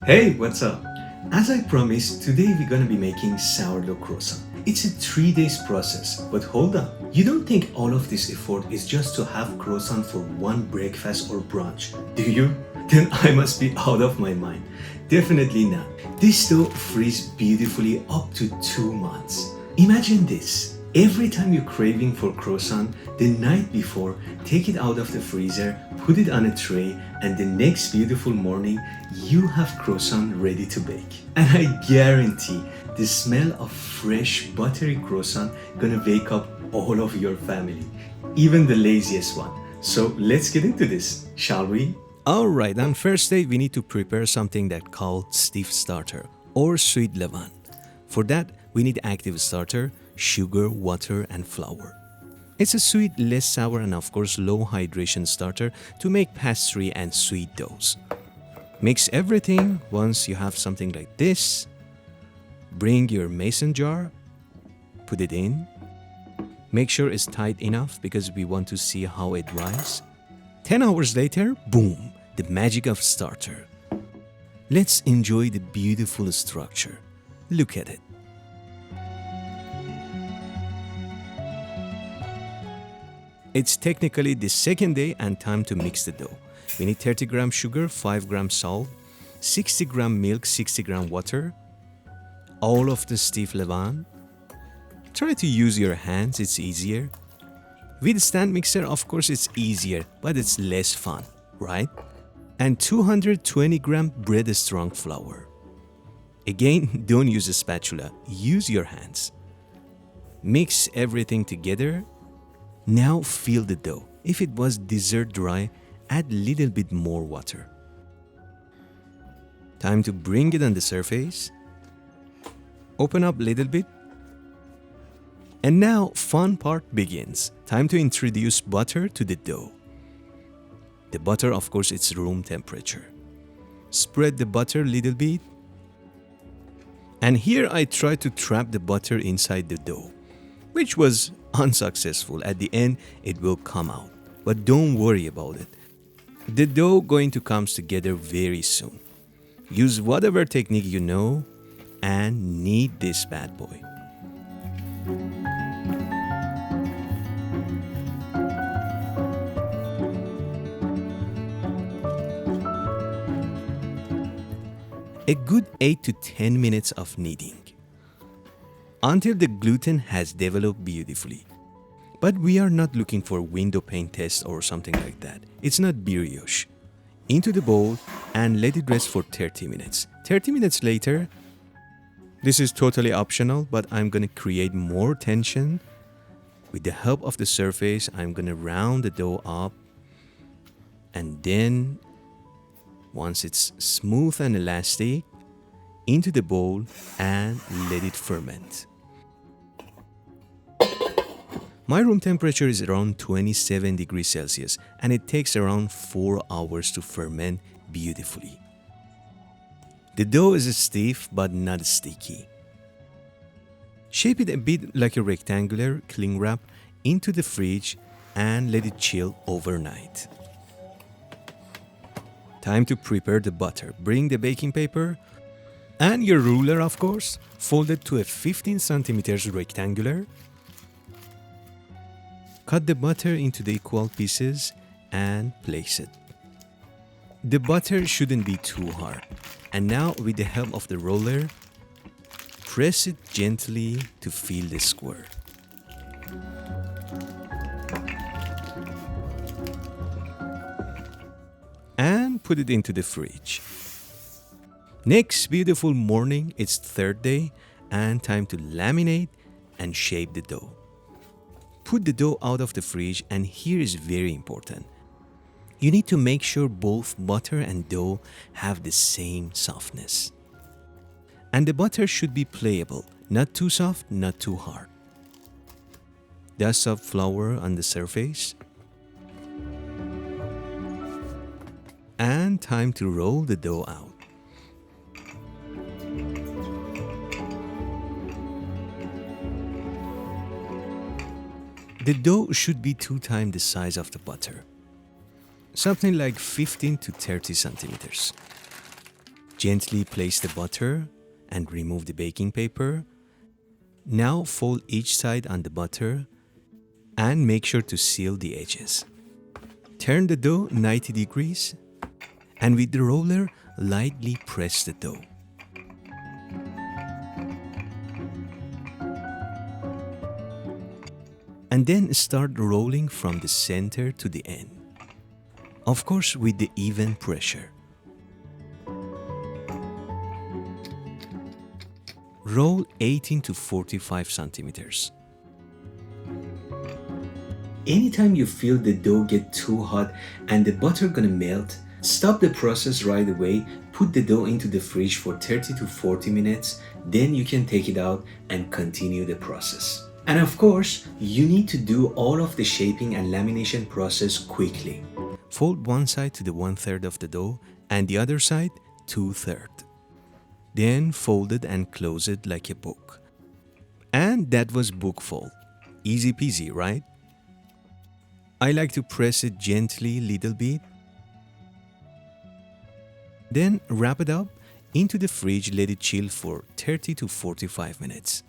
Hey, what's up? As I promised, today we're gonna be making sourdough croissant. It's a 3 days process, but hold on. You don't think all of this effort is just to have croissant for one breakfast or brunch, do you? Then I must be out of my mind. Definitely not. This dough freezes beautifully up to 2 months. Imagine this. Every time you're craving for croissant, the night before, take it out of the freezer, put it on a tray, and the next beautiful morning, you have croissant ready to bake. And I guarantee the smell of fresh buttery croissant gonna wake up all of your family, even the laziest one. So let's get into this, shall we? Alright, on first day we need to prepare something that's called stiff starter or sweet levain. For that, we need active starter, sugar, water, and flour. It's a sweet, less sour, and of course low hydration starter to make pastry and sweet doughs. Mix everything. Once you have something like this, bring your mason jar, put it in. Make sure it's tight enough because we want to see how it rises. 10 hours later, boom, the magic of starter. Let's enjoy the beautiful structure. Look at it. It's technically the second day and time to mix the dough. We need 30 gram sugar, 5 gram salt, 60 gram milk, 60 gram water, all of the stiff levain. Try to use your hands, it's easier. With stand mixer, of course, it's easier, but it's less fun, right? And 220 gram bread strong flour. Again, don't use a spatula, use your hands. Mix everything together. Now fill the dough. If it was dessert dry, add little bit more water. Time to bring it on the surface. Open up little bit. And now fun part begins. Time to introduce butter to the dough. The butter, of course, it's room temperature. Spread the butter little bit. And here I try to trap the butter inside the dough, which was unsuccessful. At the end, it will come out. But don't worry about it. The dough going to come together very soon. Use whatever technique you know and knead this bad boy. A good 8 to 10 minutes of kneading until the gluten has developed beautifully. But we are not looking for window pane test or something like that. It's not brioche. Into the bowl and let it rest for 30 minutes. 30 minutes later, this is totally optional, but I'm gonna create more tension. With the help of the surface, I'm gonna round the dough up, and then once it's smooth and elastic, into the bowl and let it ferment. My room temperature is around 27 degrees Celsius and it takes around 4 hours to ferment beautifully. The dough is stiff but not sticky. Shape it a bit like a rectangular cling wrap into the fridge and let it chill overnight. Time to prepare the butter. Bring the baking paper and your ruler, of course, fold it to a 15 centimeters rectangular. Cut the butter into the equal pieces and place it. The butter shouldn't be too hard. And now with the help of the roller, press it gently to fill the square. And put it into the fridge. Next beautiful morning, it's third day and time to laminate and shape the dough. Put the dough out of the fridge, and here is very important. You need to make sure both butter and dough have the same softness. And the butter should be pliable, not too soft, not too hard. Dust of flour on the surface. And time to roll the dough out. The dough should be 2 times the size of the butter. Something like 15 to 30 centimeters. Gently place the butter and remove the baking paper. Now fold each side on the butter and make sure to seal the edges. Turn the dough 90 degrees and with the roller, lightly press the dough. And then start rolling from the center to the end. Of course, with the even pressure. Roll 18 to 45 centimeters. Anytime you feel the dough get too hot and the butter gonna melt, stop the process right away, put the dough into the fridge for 30 to 40 minutes, then you can take it out and continue the process. And of course, you need to do all of the shaping and lamination process quickly. Fold one side to the 1/3 of the dough and the other side 2/3. Then fold it and close it like a book. And that was book fold. Easy peasy, right? I like to press it gently little bit. Then wrap it up into the fridge, let it chill for 30 to 45 minutes.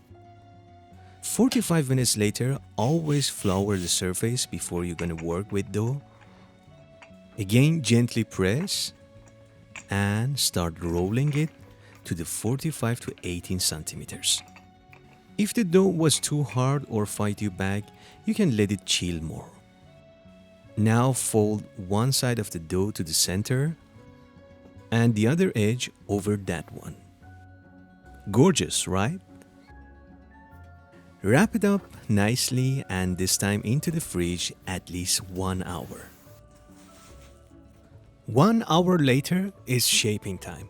45 minutes later, always flour the surface before you're gonna work with dough. Again, gently press and start rolling it to the 45 to 18 centimeters. If the dough was too hard or fight you back, you can let it chill more. Now fold one side of the dough to the center and the other edge over that one. Gorgeous, right? Wrap it up nicely and this time into the fridge at least 1 hour. 1 hour later is shaping time.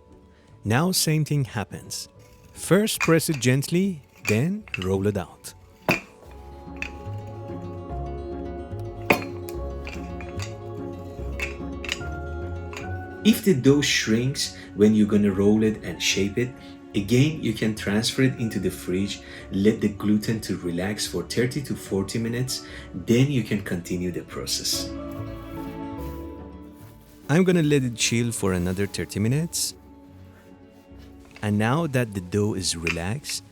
Now same thing happens. First press it gently, then roll it out. If the dough shrinks when you're gonna roll it and shape it, again you can transfer it into the fridge, let the gluten to relax for 30 to 40 minutes, then you can continue the process. I'm gonna let it chill for another 30 minutes. And now that the dough is relaxed,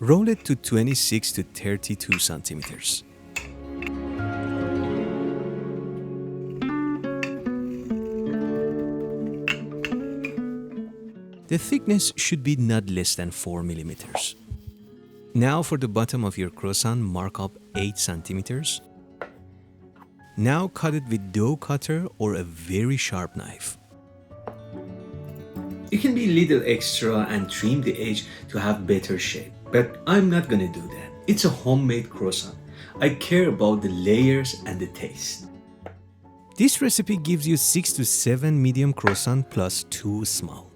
roll it to 26 to 32 centimeters. The thickness should be not less than 4 millimeters. Now for the bottom of your croissant, mark up 8 centimeters. Now cut it with dough cutter or a very sharp knife. You can be a little extra and trim the edge to have better shape, but I'm not gonna do that. It's a homemade croissant. I care about the layers and the taste. This recipe gives you 6 to 7 medium croissant plus 2 small.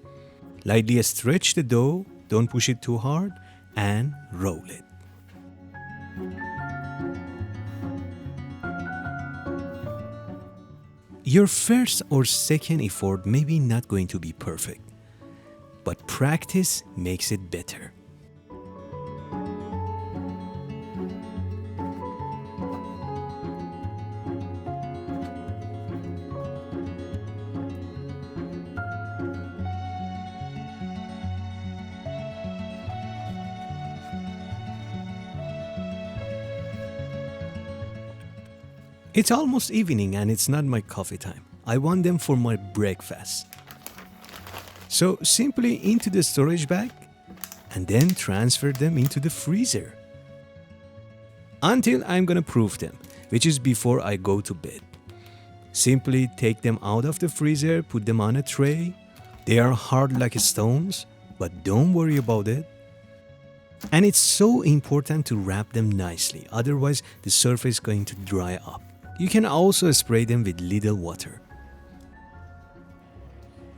Lightly stretch the dough, don't push it too hard, and roll it. Your first or second effort may be not going to be perfect, but practice makes it better. It's almost evening and it's not my coffee time. I want them for my breakfast. So simply into the storage bag and then transfer them into the freezer until I'm gonna proof them, which is before I go to bed. Simply take them out of the freezer, put them on a tray. They are hard like stones, but don't worry about it. And it's so important to wrap them nicely, otherwise the surface is going to dry up. You can also spray them with little water.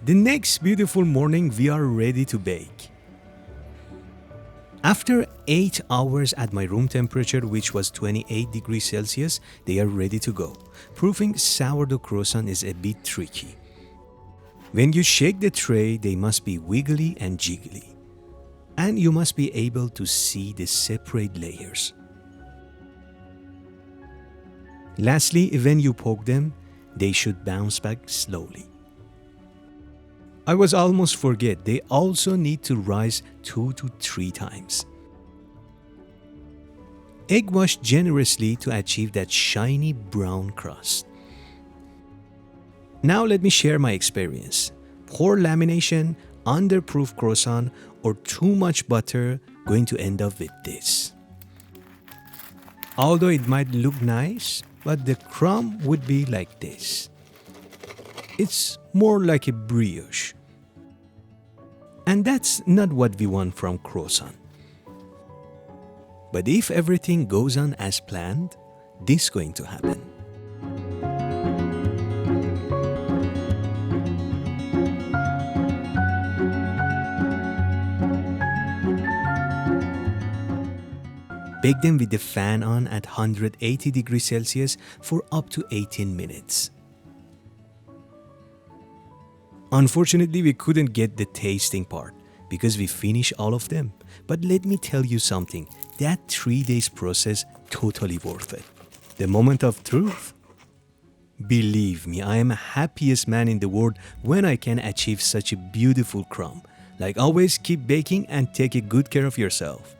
The next beautiful morning, we are ready to bake. After 8 hours at my room temperature, which was 28 degrees Celsius, they are ready to go. Proofing sourdough croissant is a bit tricky. When you shake the tray, they must be wiggly and jiggly. And you must be able to see the separate layers. Lastly, when you poke them, they should bounce back slowly. I was almost forget, they also need to rise 2 to 3 times. Egg wash generously to achieve that shiny brown crust. Now let me share my experience. Poor lamination, underproof croissant, or too much butter going to end up with this. Although it might look nice, but the crumb would be like this. It's more like a brioche. And that's not what we want from croissant. But if everything goes on as planned, this is going to happen. Bake them with the fan on at 180 degrees Celsius for up to 18 minutes. Unfortunately, we couldn't get the tasting part because we finished all of them. But let me tell you something, that 3 days process totally worth it. The moment of truth. Believe me, I am the happiest man in the world when I can achieve such a beautiful crumb. Like always, keep baking and take a good care of yourself.